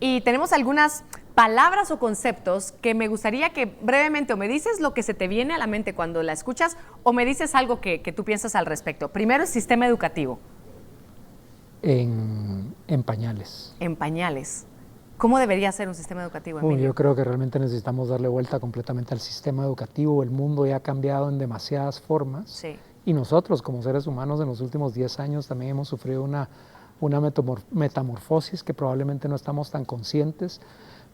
Y tenemos algunas palabras o conceptos que me gustaría que brevemente o me dices lo que se te viene a la mente cuando la escuchas o me dices algo que tú piensas al respecto. Primero, el sistema educativo. En pañales. En pañales. ¿Cómo debería ser un sistema educativo, Emilio? Yo creo que realmente necesitamos darle vuelta completamente al sistema educativo. El mundo ya ha cambiado en demasiadas formas. Sí. Y nosotros, como seres humanos, en los últimos 10 años también hemos sufrido una metamorfosis que probablemente no estamos tan conscientes,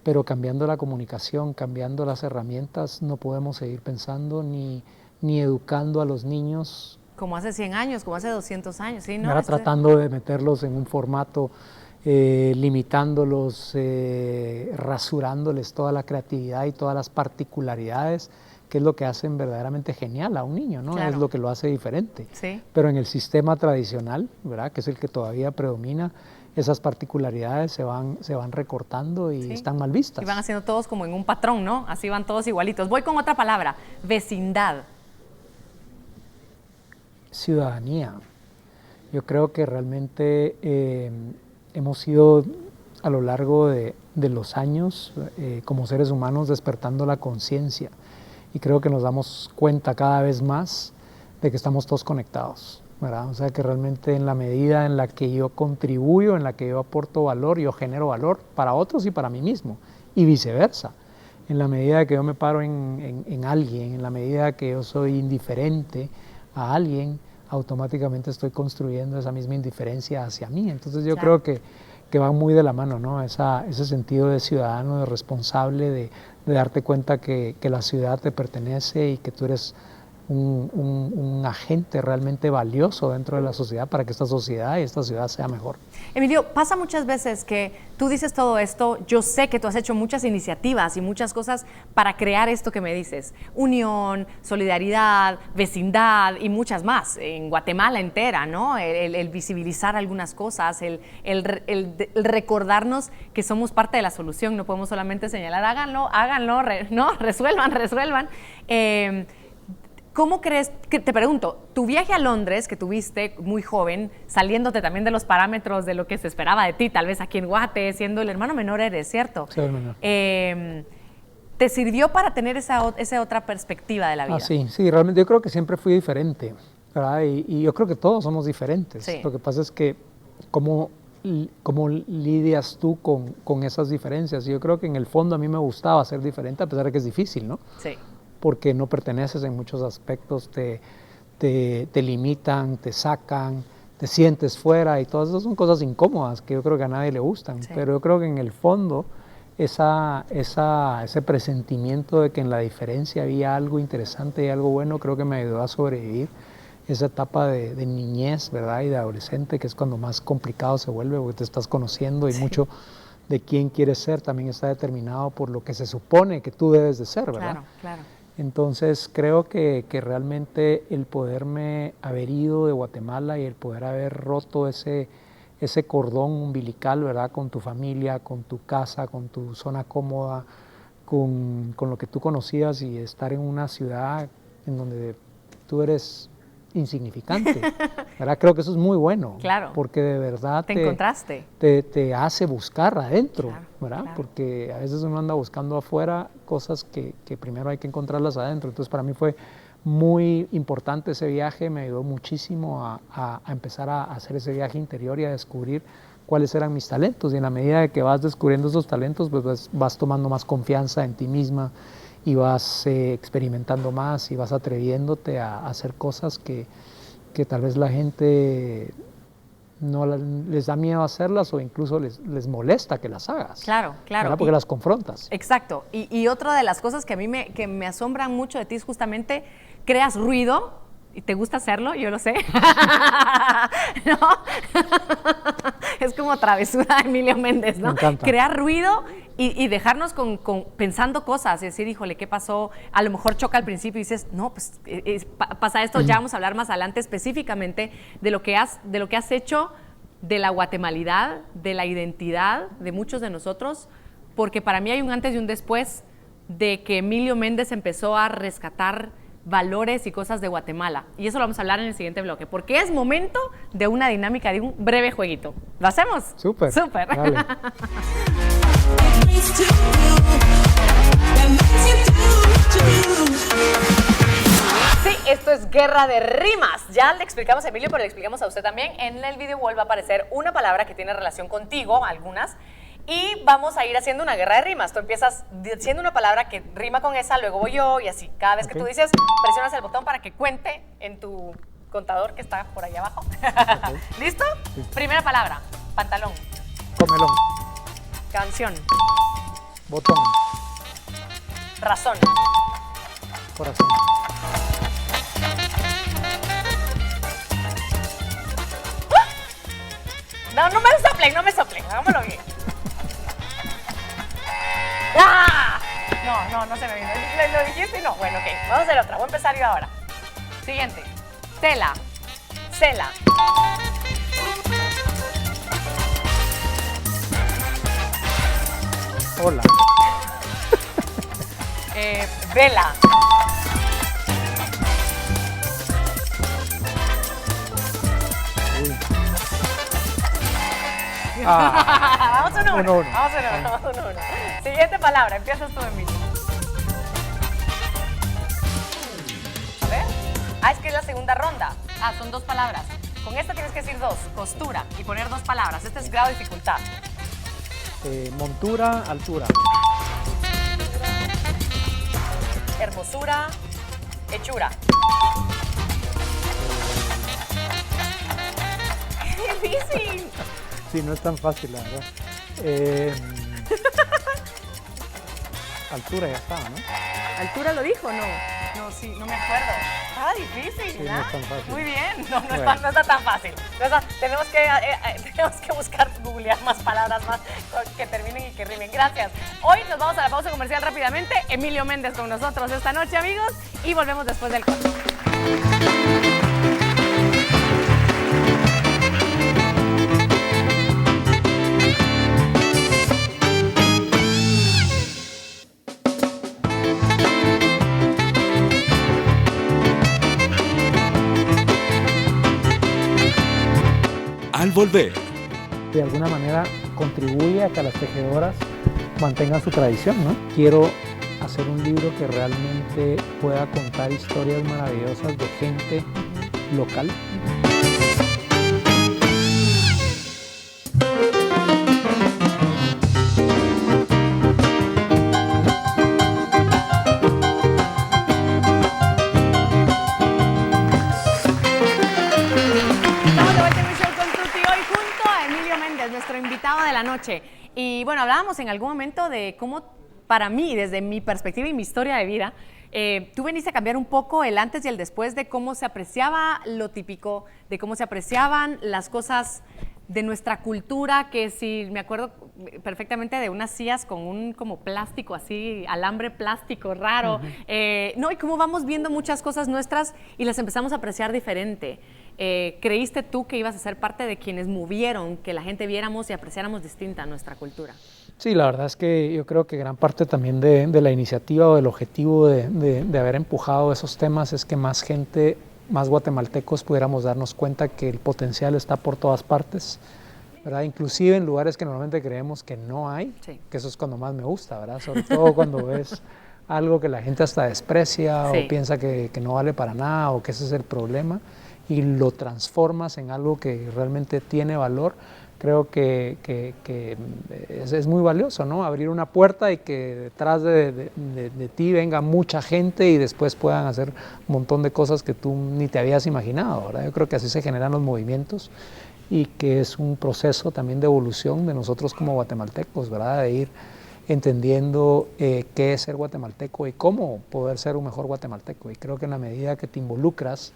pero cambiando la comunicación, cambiando las herramientas, no podemos seguir pensando ni educando a los niños. Como hace 100 años, como hace 200 años, ¿sí? ¿No? Ahora tratando de meterlos en un formato, limitándolos, rasurándoles toda la creatividad y todas las particularidades, que es lo que hacen verdaderamente genial a un niño, ¿no? Claro. Es lo que lo hace diferente. Sí. Pero en el sistema tradicional, ¿verdad? Que es el que todavía predomina, esas particularidades se van recortando y Sí. están mal vistas. Y van haciendo todos como en un patrón, ¿no? Así van todos igualitos. Voy con otra palabra, vecindad. Ciudadanía. Yo creo que realmente hemos ido a lo largo de los años como seres humanos despertando la conciencia y creo que nos damos cuenta cada vez más de que estamos todos conectados, ¿verdad? O sea que realmente en la medida en la que yo contribuyo, en la que yo aporto valor, yo genero valor para otros y para mí mismo y viceversa. En la medida que yo me paro en alguien, en la medida que yo soy indiferente a alguien, automáticamente estoy construyendo esa misma indiferencia hacia mí. Entonces yo Claro. creo que va muy de la mano, ¿no? Ese sentido de ciudadano, de responsable, de darte cuenta que la ciudad te pertenece y que tú eres un agente realmente valioso dentro de la sociedad para que esta sociedad y esta ciudad sea mejor. Emilio, pasa muchas veces que tú dices todo esto, yo sé que tú has hecho muchas iniciativas y muchas cosas para crear esto que me dices, unión, solidaridad, vecindad y muchas más, en Guatemala entera, ¿no? El visibilizar algunas cosas, el recordarnos que somos parte de la solución, no podemos solamente señalar, háganlo, resuelvan. ¿Cómo crees, que te pregunto, tu viaje a Londres que tuviste muy joven, saliéndote también de los parámetros de lo que se esperaba de ti, tal vez aquí en Guate, siendo el hermano menor eres, ¿cierto? Sí, menor. ¿Te sirvió para tener esa otra perspectiva de la vida? Sí, realmente yo creo que siempre fui diferente, ¿verdad? Y yo creo que todos somos diferentes. Sí. Lo que pasa es que cómo lidias tú con esas diferencias. Y yo creo que en el fondo a mí me gustaba ser diferente, a pesar de que es difícil, ¿no? Sí. Porque no perteneces en muchos aspectos, te limitan, te sacan, te sientes fuera y todas esas son cosas incómodas que yo creo que a nadie le gustan. Sí. Pero yo creo que en el fondo ese presentimiento de que en la diferencia había algo interesante y algo bueno, creo que me ayudó a sobrevivir esa etapa de niñez, ¿verdad? Y de adolescente, que es cuando más complicado se vuelve porque te estás conociendo y Sí. mucho de quién quieres ser también está determinado por lo que se supone que tú debes de ser, ¿verdad? Claro. Entonces creo que realmente el poderme haber ido de Guatemala y el poder haber roto ese cordón umbilical, ¿verdad? Con tu familia, con tu casa, con tu zona cómoda, con lo que tú conocías y estar en una ciudad en donde tú eres insignificante, ¿verdad? Creo que eso es muy bueno, Claro. porque de verdad ¿Te encontraste? te hace buscar adentro, Claro, ¿verdad? claro. Porque a veces uno anda buscando afuera cosas que primero hay que encontrarlas adentro. Entonces para mí fue muy importante ese viaje, me ayudó muchísimo a empezar a hacer ese viaje interior y a descubrir cuáles eran mis talentos, y en la medida de que vas descubriendo esos talentos, pues vas tomando más confianza en ti misma y vas experimentando más y vas atreviéndote a hacer cosas que tal vez la gente no les da miedo hacerlas o incluso les molesta que las hagas. Claro, claro. ¿Verdad? Porque las confrontas. Exacto. Y otra de las cosas que a mí me asombran mucho de ti es justamente creas ruido. ¿Y te gusta hacerlo? Yo lo sé. ¿No? Es como travesura de Emilio Méndez, ¿no? Me encanta. Crear ruido y dejarnos pensando cosas, es decir, híjole, ¿qué pasó? A lo mejor choca al principio y dices, no, pues pasa esto, ya vamos a hablar más adelante específicamente de lo que has hecho, de la guatemalidad, de la identidad de muchos de nosotros, porque para mí hay un antes y un después de que Emilio Méndez empezó a rescatar valores y cosas de Guatemala. Y eso lo vamos a hablar en el siguiente bloque, porque es momento de una dinámica, de un breve jueguito. ¿Lo hacemos? Súper. Súper. Dale. Sí, esto es Guerra de Rimas. Ya le explicamos a Emilio, pero le explicamos a usted también. En el video wall va a aparecer una palabra que tiene relación contigo, algunas, y vamos a ir haciendo una guerra de rimas. Tú empiezas diciendo una palabra que rima con esa, luego voy yo, y así. Cada vez que tú dices, presionas el botón para que cuente en tu contador que está por ahí abajo. ¿Listo? Sí. Primera palabra, pantalón. Comelón. Canción. Botón. Razón. Corazón. No, no me soplen, hagámoslo bien. ¡Ah! No se me vino. ¿Lo dijiste? No. Bueno, ok. Vamos a hacer otra. Voy a empezar yo ahora. Siguiente. Tela. Cela. Hola. Vela. Vamos a uno. Siguiente palabra, empiezas tú, Emilio. A ver. Es que es la segunda ronda. Son 2 palabras. Con esta tienes que decir 2. Costura y poner 2 palabras. Este es grado de dificultad. Montura, altura. Hermosura, hechura. ¡Qué difícil! Sí, no es tan fácil, la verdad. Altura ya estaba, ¿no? ¿Altura lo dijo o no? No, sí, no me acuerdo. Estaba difícil, sí, ¿no? No es tan fácil. Muy bien. No está tan fácil. Tenemos que buscar, googlear más palabras más que terminen y que rimen. Gracias. Hoy nos vamos a la pausa comercial rápidamente. Emilio Méndez con nosotros esta noche, amigos, y volvemos después del corte. Al volver, de alguna manera contribuye a que las tejedoras mantengan su tradición, ¿no? Quiero hacer un libro que realmente pueda contar historias maravillosas de gente local. De la noche. Y bueno, hablábamos en algún momento de cómo, para mí, desde mi perspectiva y mi historia de vida, tú veniste a cambiar un poco el antes y el después de cómo se apreciaba lo típico, de cómo se apreciaban las cosas de nuestra cultura, que si me acuerdo perfectamente de unas sillas con un como plástico así, alambre plástico raro, no, y cómo vamos viendo muchas cosas nuestras y las empezamos a apreciar diferente. ¿Creíste tú que ibas a ser parte de quienes movieron que la gente viéramos y apreciáramos distinta nuestra cultura? Sí, la verdad es que yo creo que gran parte también de la iniciativa o del objetivo de haber empujado esos temas es que más gente, más guatemaltecos pudiéramos darnos cuenta que el potencial está por todas partes, ¿verdad? Inclusive en lugares que normalmente creemos que no hay, sí. Que eso es cuando más me gusta, ¿verdad? Sobre todo cuando ves algo que la gente hasta desprecia sí. O piensa que no vale para nada o que ese es el problema y lo transformas en algo que realmente tiene valor. creo que es muy valioso, ¿no? Abrir una puerta y que detrás de ti venga mucha gente y después puedan hacer un montón de cosas que tú ni te habías imaginado, ¿verdad? Yo creo que así se generan los movimientos y que es un proceso también de evolución de nosotros como guatemaltecos, ¿verdad? De ir entendiendo qué es ser guatemalteco y cómo poder ser un mejor guatemalteco. Y creo que en la medida que te involucras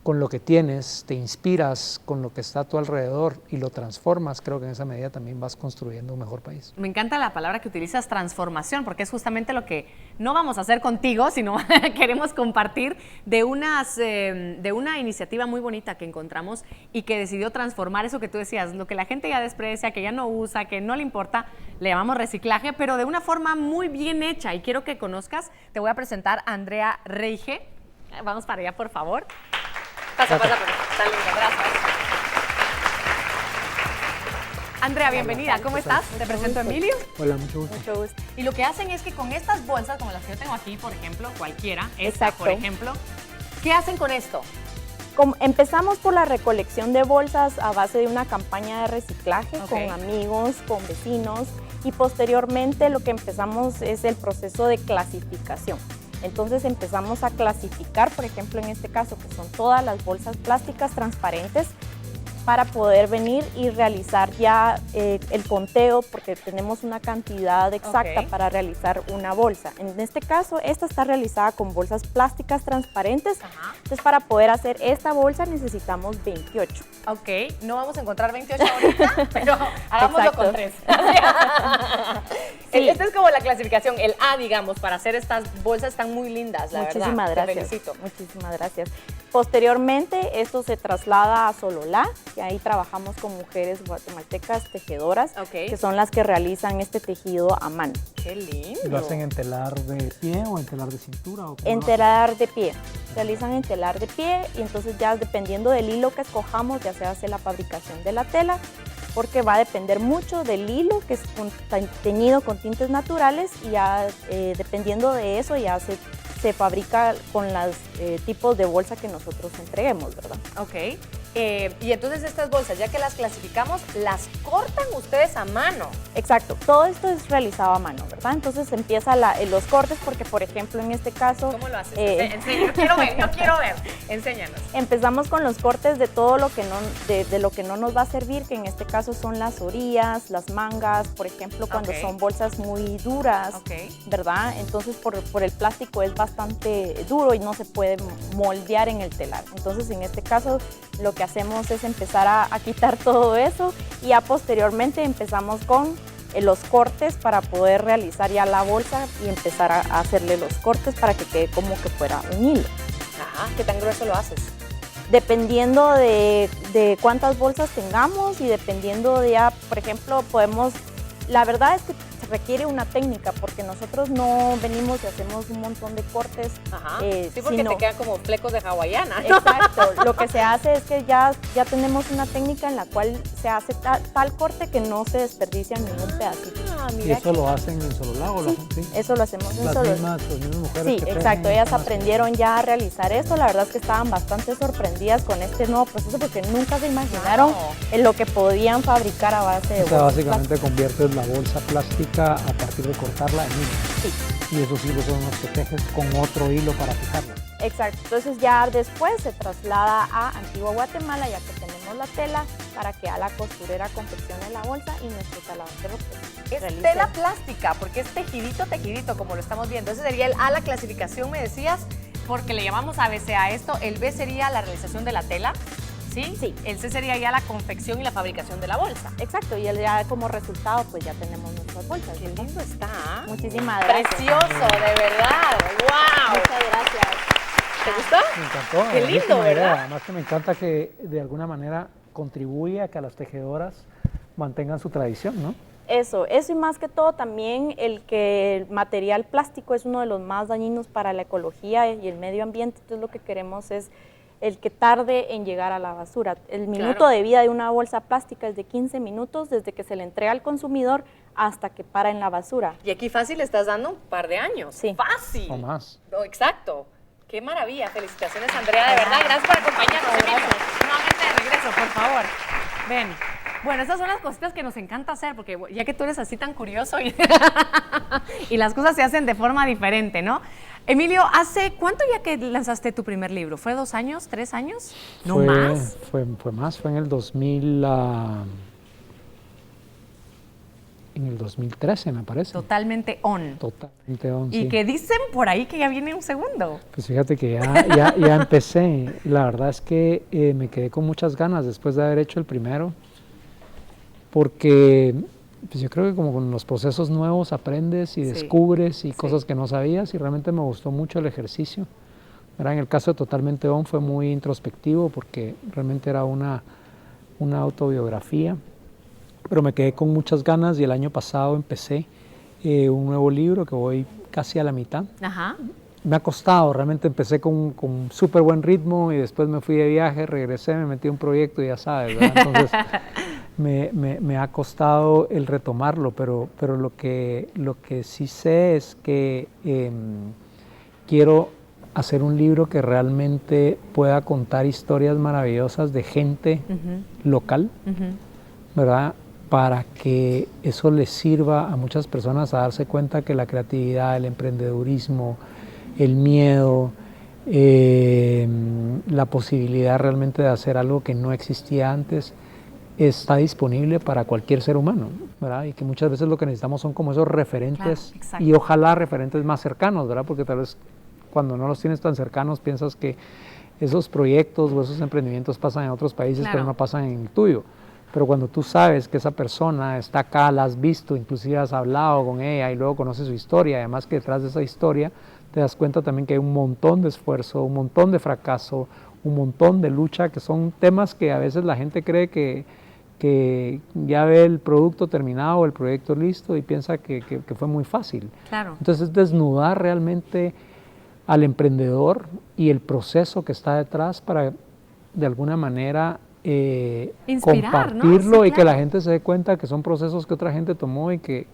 con lo que tienes, te inspiras con lo que está a tu alrededor y lo transformas, creo que en esa medida también vas construyendo un mejor país. Me encanta la palabra que utilizas, transformación, porque es justamente lo que no vamos a hacer contigo, sino queremos compartir de una iniciativa muy bonita que encontramos y que decidió transformar eso que tú decías, lo que la gente ya desprecia, que ya no usa, que no le importa, le llamamos reciclaje, pero de una forma muy bien hecha. Y quiero que conozcas, te voy a presentar a Andrea Reige. Vamos para allá, por favor. Pasa, está linda, gracias. Andrea, bienvenida, ¿cómo estás? Te presento a Emilio. Hola, mucho gusto. Mucho gusto. Y lo que hacen es que con estas bolsas, como las que yo tengo aquí, por ejemplo, cualquiera, esta, Exacto. por ejemplo, ¿qué hacen con esto? Empezamos por la recolección de bolsas a base de una campaña de reciclaje con amigos, con vecinos, y posteriormente lo que empezamos es el proceso de clasificación. Entonces empezamos a clasificar, por ejemplo, en este caso, que son todas las bolsas plásticas transparentes, para poder venir y realizar ya el conteo, porque tenemos una cantidad exacta para realizar una bolsa. En este caso, esta está realizada con bolsas plásticas transparentes. Entonces, para poder hacer esta bolsa necesitamos 28. Ok, no vamos a encontrar 28 ahorita, pero hagámoslo con 3. Sí. Esta es como la clasificación, el A, digamos, para hacer estas bolsas están muy lindas, la verdad. Muchísimas gracias. Te felicito. Muchísimas gracias. Posteriormente, esto se traslada a Sololá, y ahí trabajamos con mujeres guatemaltecas tejedoras, que son las que realizan este tejido a mano. ¡Qué lindo! ¿Lo hacen en telar de pie o en telar de cintura? ¿O En telar de pie. Realizan en telar de pie, y entonces ya dependiendo del hilo que escojamos, ya se hace la fabricación de la tela, porque va a depender mucho del hilo que es teñido con tintes naturales, y ya dependiendo de eso ya se fabrica con los tipos de bolsa que nosotros entreguemos, ¿verdad? Ok. Y entonces estas bolsas, ya que las clasificamos, las cortan ustedes a mano. Exacto, todo esto es realizado a mano, ¿verdad? Entonces empieza los cortes, porque por ejemplo en este caso... ¿Cómo lo haces? Yo quiero ver, enséñanos. Empezamos con los cortes de todo lo que no, de lo que no nos va a servir, que en este caso son las orillas, las mangas, por ejemplo, cuando son bolsas muy duras, ¿verdad? Entonces por el plástico es bastante duro y no se puede moldear en el telar. Entonces en este caso lo que hacemos es empezar a quitar todo eso, y ya posteriormente empezamos con los cortes para poder realizar ya la bolsa y empezar a hacerle los cortes para que quede como que fuera un hilo. Ajá, ¿qué tan grueso lo haces? Dependiendo de cuántas bolsas tengamos, y dependiendo de ya, por ejemplo, la verdad es que se requiere una técnica, porque nosotros no venimos y hacemos un montón de cortes. Ajá. Sí, porque te quedan como flecos de hawaiana, ¿no? Exacto. Lo que se hace es que ya tenemos una técnica en la cual se hace tal corte que no se desperdicia ningún pedacito. ¿Y eso lo hacen en Sololá o lo hacen? Sí. Eso lo hacemos en Las Sololá. mismas mujeres. Sí, que exacto. tejen, Ellas aprendieron ya a realizar esto. La verdad es que estaban bastante sorprendidas con este nuevo proceso, porque nunca se imaginaron en lo que podían fabricar a base de O sea, bolsas básicamente conviertes la bolsa plástica a partir de cortarla en hilo. Sí. Y esos hilos son los que tejes con otro hilo para fijarla. Exacto. Entonces ya después se traslada a Antigua Guatemala, ya que tenemos la tela, para que a la costurera confeccione la bolsa y nuestro taladro Es tela plástica, porque es tejidito, como lo estamos viendo. Ese sería el A, la clasificación, me decías, porque le llamamos ABC a esto. El B sería la realización de la tela. ¿Sí? Sí. El C sería ya la confección y la fabricación de la bolsa. Exacto, y ya como resultado pues ya tenemos nuestras bolsas. Qué lindo está. Muchísimas gracias. Precioso, de verdad. ¡Wow! Muchas gracias. ¿Te gustó? Me encantó. Qué lindo, idea. ¿verdad? Además que me encanta que de alguna manera contribuye a que las tejedoras mantengan su tradición, ¿no? Eso y más que todo también el que el material plástico es uno de los más dañinos para la ecología y el medio ambiente. Entonces lo que queremos es el que tarde en llegar a la basura. El minuto de vida de una bolsa plástica es de 15 minutos desde que se le entrega al consumidor hasta que para en la basura. Y aquí fácil le estás dando un par de años. Sí. Fácil. O más. No, exacto. Qué maravilla. Felicitaciones, Andrea, de verdad. Gracias por acompañarnos. Emilio, nuevamente de regreso, por favor. Ven. Bueno, esas son las cositas que nos encanta hacer, porque ya que tú eres así tan curioso y, y las cosas se hacen de forma diferente, ¿no? Emilio, ¿hace cuánto ya que lanzaste tu primer libro? ¿Fue 2 años, 3 años? ¿No más? Fue más, fue en el 2000, en el 2013 me parece. Totalmente on. Totalmente on, Y sí. que dicen por ahí que ya viene un segundo. Pues fíjate que ya empecé. La verdad es que me quedé con muchas ganas después de haber hecho el primero, porque pues yo creo que como con los procesos nuevos aprendes y descubres y cosas que no sabías, y realmente me gustó mucho el ejercicio. ¿Verdad? En el caso de Totalmente On fue muy introspectivo porque realmente era una autobiografía, pero me quedé con muchas ganas y el año pasado empecé un nuevo libro que voy casi a la mitad. Ajá. Me ha costado, realmente empecé con súper buen ritmo y después me fui de viaje, regresé, me metí en un proyecto y ya sabes, ¿verdad? Entonces me ha costado el retomarlo, pero lo que sí sé es que quiero hacer un libro que realmente pueda contar historias maravillosas de gente local, ¿verdad? Para que eso les sirva a muchas personas a darse cuenta que la creatividad, el emprendedurismo, el miedo, la posibilidad realmente de hacer algo que no existía antes, está disponible para cualquier ser humano, ¿verdad? Y que muchas veces lo que necesitamos son como esos referentes, y ojalá referentes más cercanos, ¿verdad? Porque tal vez cuando no los tienes tan cercanos piensas que esos proyectos o esos emprendimientos pasan en otros países, pero no pasan en el tuyo. Pero cuando tú sabes que esa persona está acá, la has visto, inclusive has hablado con ella y luego conoces su historia, además que detrás de esa historia te das cuenta también que hay un montón de esfuerzo, un montón de fracaso, un montón de lucha, que son temas que a veces la gente cree que ya ve el producto terminado, el proyecto listo y piensa que fue muy fácil. Claro. Entonces desnudar realmente al emprendedor y el proceso que está detrás para de alguna manera inspirar, compartirlo, ¿no? y que la gente se dé cuenta que son procesos que otra gente tomó y que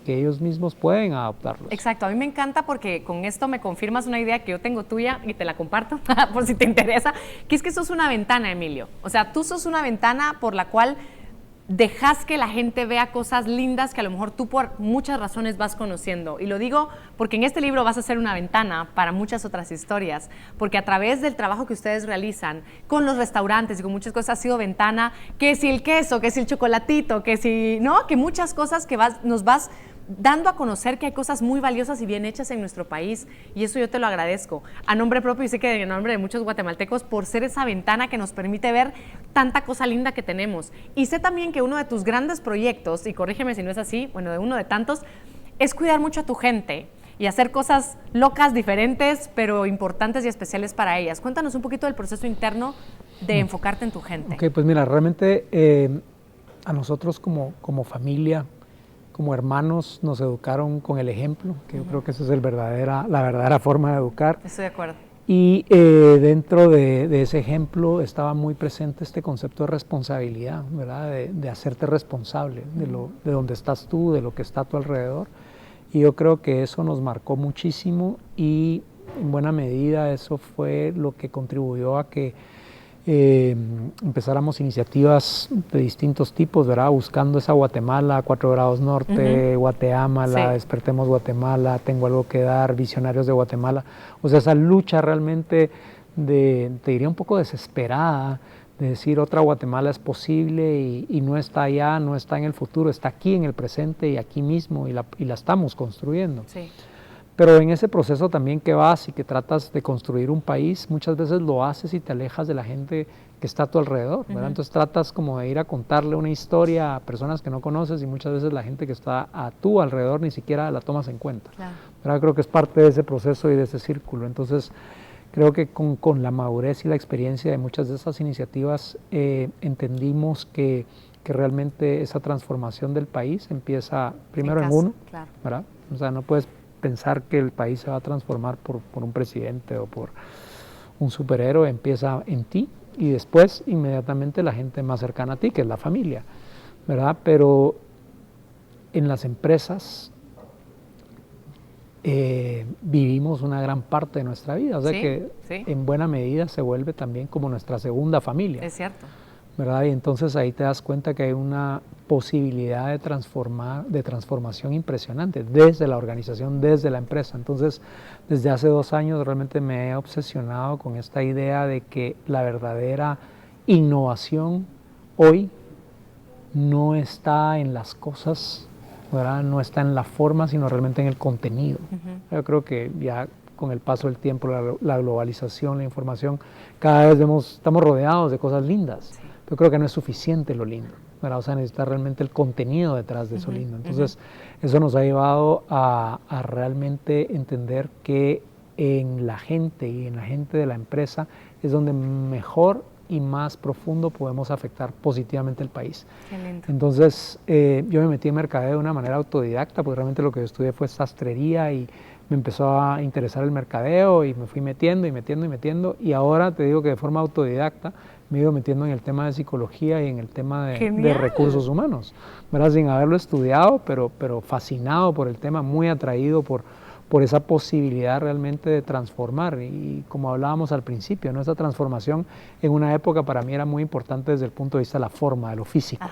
ellos mismos pueden adaptarlos. Exacto, a mí me encanta porque con esto me confirmas una idea que yo tengo tuya y te la comparto por si te interesa, que es que sos una ventana, Emilio. O sea, tú sos una ventana por la cual dejas que la gente vea cosas lindas que a lo mejor tú por muchas razones vas conociendo. Y lo digo porque en este libro vas a ser una ventana para muchas otras historias, porque a través del trabajo que ustedes realizan con los restaurantes y con muchas cosas ha sido ventana, que si el queso, que si el chocolatito, que si, ¿no? Que muchas cosas que nos vas dando a conocer que hay cosas muy valiosas y bien hechas en nuestro país, y eso yo te lo agradezco a nombre propio y sé que en nombre de muchos guatemaltecos por ser esa ventana que nos permite ver tanta cosa linda que tenemos. Y sé también que uno de tus grandes proyectos, y corrígeme si no es así, bueno, de uno de tantos, es cuidar mucho a tu gente y hacer cosas locas, diferentes, pero importantes y especiales para ellas. Cuéntanos un poquito del proceso interno de enfocarte en tu gente. Ok, pues mira, realmente a nosotros como familia, como hermanos, nos educaron con el ejemplo, que yo creo que esa es la verdadera forma de educar. Estoy de acuerdo. Y dentro de ese ejemplo estaba muy presente este concepto de responsabilidad, ¿verdad? De hacerte responsable de donde estás tú, de lo que está a tu alrededor. Y yo creo que eso nos marcó muchísimo y en buena medida eso fue lo que contribuyó a que empezáramos iniciativas de distintos tipos, ¿verdad? Buscando esa Guatemala, 4 grados norte, Guateámala, Despertemos Guatemala, Tengo algo que dar, Visionarios de Guatemala. O sea, esa lucha realmente te diría un poco desesperada, de decir otra Guatemala es posible y no está allá, no está en el futuro, está aquí en el presente y aquí mismo y la estamos construyendo. Sí. Pero en ese proceso también que vas y que tratas de construir un país, muchas veces lo haces y te alejas de la gente que está a tu alrededor, ¿verdad? Entonces tratas como de ir a contarle una historia a personas que no conoces y muchas veces la gente que está a tu alrededor ni siquiera la tomas en cuenta. Claro. ¿Verdad? Creo que es parte de ese proceso y de ese círculo. Entonces creo que con la madurez y la experiencia de muchas de esas iniciativas entendimos que realmente esa transformación del país empieza primero en uno, claro. ¿verdad? O sea, no puedes pensar que el país se va a transformar por un presidente o por un superhéroe, empieza en ti y después inmediatamente la gente más cercana a ti, que es la familia, ¿verdad? Pero en las empresas vivimos una gran parte de nuestra vida, o sea que en buena medida se vuelve también como nuestra segunda familia. Es cierto. ¿verdad? Y entonces ahí te das cuenta que hay una posibilidad de transformación impresionante desde la organización, desde la empresa. Entonces, desde hace 2 años realmente me he obsesionado con esta idea de que la verdadera innovación hoy no está en las cosas, ¿verdad? No está en la forma, sino realmente en el contenido. Yo creo que ya con el paso del tiempo, la globalización, la información, cada vez estamos rodeados de cosas lindas. Yo creo que no es suficiente lo lindo, ¿verdad? O sea, necesita realmente el contenido detrás de eso lindo. Entonces, eso nos ha llevado a realmente entender que en la gente y en la gente de la empresa es donde mejor y más profundo podemos afectar positivamente el país. Qué lindo. Entonces, yo me metí en mercadeo de una manera autodidacta, porque realmente lo que yo estudié fue sastrería y me empezó a interesar el mercadeo y me fui metiendo y ahora te digo que de forma autodidacta me he ido metiendo en el tema de psicología y en el tema de recursos humanos, ¿verdad? Sin haberlo estudiado, pero fascinado por el tema, muy atraído por esa posibilidad realmente de transformar. Y como hablábamos al principio, ¿no? Esa transformación en una época para mí era muy importante desde el punto de vista de la forma, de lo físico.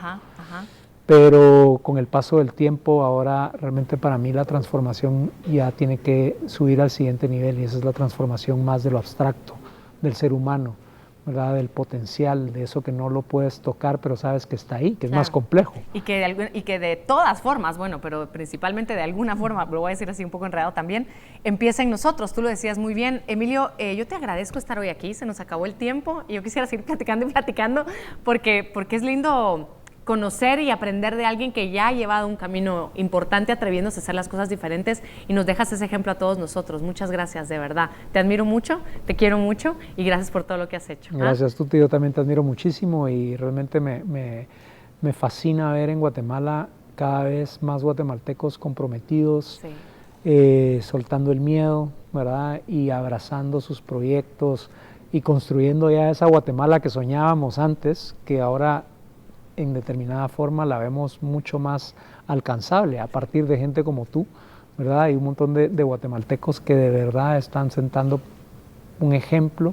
Pero con el paso del tiempo, ahora realmente para mí la transformación ya tiene que subir al siguiente nivel, y esa es la transformación más de lo abstracto, del ser humano, ¿verdad? Del potencial, de eso que no lo puedes tocar, pero sabes que está ahí, que es más complejo. Y que de todas formas, bueno, pero principalmente de alguna forma, lo voy a decir así un poco enredado también, empieza en nosotros. Tú lo decías muy bien. Emilio, yo te agradezco estar hoy aquí, se nos acabó el tiempo y yo quisiera seguir platicando y platicando porque es lindo conocer y aprender de alguien que ya ha llevado un camino importante atreviéndose a hacer las cosas diferentes, y nos dejas ese ejemplo a todos nosotros. Muchas gracias, de verdad. Te admiro mucho, te quiero mucho y gracias por todo lo que has hecho. Gracias, tú, yo también te admiro muchísimo y realmente me fascina ver en Guatemala cada vez más guatemaltecos comprometidos, soltando el miedo, ¿verdad? Y abrazando sus proyectos y construyendo ya esa Guatemala que soñábamos antes, que ahora en determinada forma la vemos mucho más alcanzable a partir de gente como tú, ¿verdad? Hay un montón de guatemaltecos que de verdad están sentando un ejemplo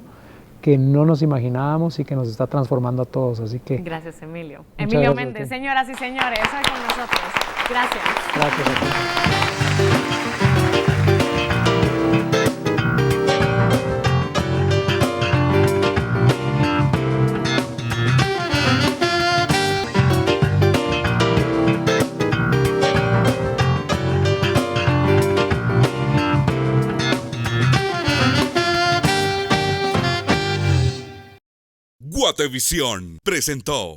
que no nos imaginábamos y que nos está transformando a todos, así que... Gracias, Emilio. Emilio Méndez, señoras y señores, hoy con nosotros. Gracias. Gracias a ti. Guatevisión presentó